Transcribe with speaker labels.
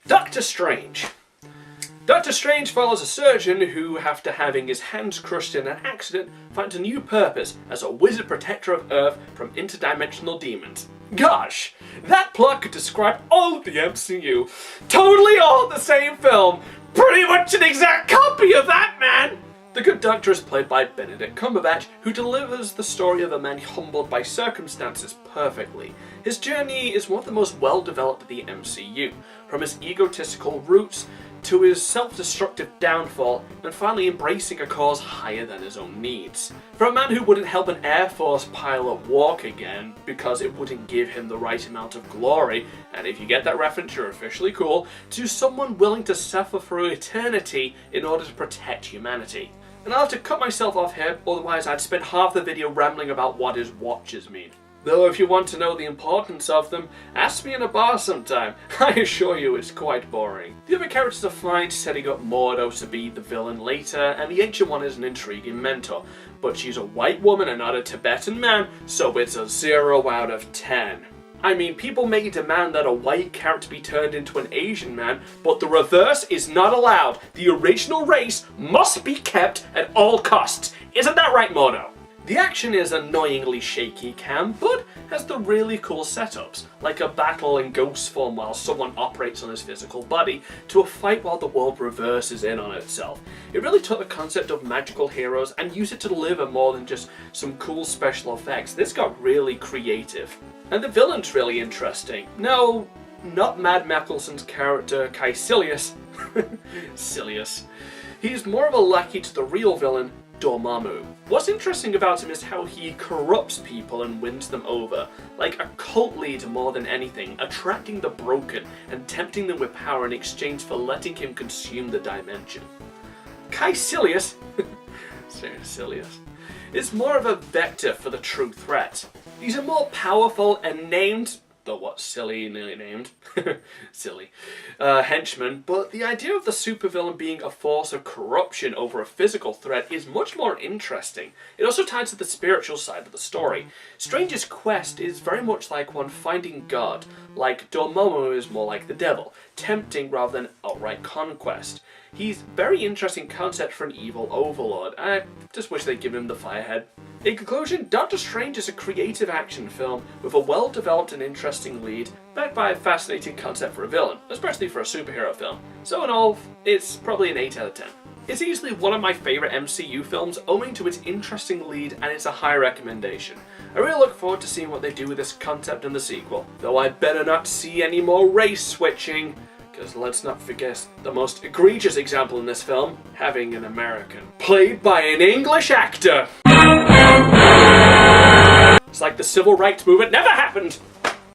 Speaker 1: Doctor Strange. Doctor Strange follows a surgeon who, after having his hands crushed in an accident, finds a new purpose as a wizard protector of Earth from interdimensional demons. Gosh, that plot could describe all of the MCU. Totally all in the same film. Pretty much an exact copy of that, man! The Good Doctor is played by Benedict Cumberbatch, who delivers the story of a man humbled by circumstances perfectly. His journey is one of the most well-developed of the MCU, from his egotistical roots to his self-destructive downfall, and finally embracing a cause higher than his own needs. For a man who wouldn't help an Air Force pilot walk again because it wouldn't give him the right amount of glory, and if you get that reference you're officially cool, to someone willing to suffer for eternity in order to protect humanity. And I'll have to cut myself off here, otherwise I'd spend half the video rambling about what his watches mean. Though if you want to know the importance of them, ask me in a bar sometime. I assure you it's quite boring. The other characters are fine, setting up Mordo to be the villain later, and the Ancient One is an intriguing mentor. But she's a white woman and not a Tibetan man, so it's a 0 out of 10. I mean, people may demand that a white character be turned into an Asian man, but the reverse is not allowed. The original race must be kept at all costs. Isn't that right, Mordo? The action is annoyingly shaky cam, but has the really cool setups, like a battle in ghost form while someone operates on his physical body, to a fight while the world reverses in on itself. It really took the concept of magical heroes and used it to deliver more than just some cool special effects. This got really creative. And the villain's really interesting. No, not Mad Mickelson's character Caecilius. Silius. He's more of a lackey to the real villain, Dormammu. What's interesting about him is how he corrupts people and wins them over, like a cult leader more than anything, attracting the broken and tempting them with power in exchange for letting him consume the dimension. Caecilius, Silius, is more of a vector for the true threat. He's a more powerful and named, though what silly nearly named, silly, henchman, but the idea of the supervillain being a force of corruption over a physical threat is much more interesting. It also ties to the spiritual side of the story. Strange's quest is very much like one finding God, like Dormammu is more like the devil, tempting rather than outright conquest. He's very interesting concept for an evil overlord. I just wish they'd give him the firehead. In conclusion, Doctor Strange is a creative action film with a well-developed and interesting lead, backed by a fascinating concept for a villain, especially for a superhero film. So in all, it's probably an 8 out of 10. It's easily one of my favourite MCU films owing to its interesting lead, and it's a high recommendation. I really look forward to seeing what they do with this concept in the sequel, though I better not see any more race switching. Because let's not forget the most egregious example in this film, having an American played by an English actor. It's like the civil rights movement never happened!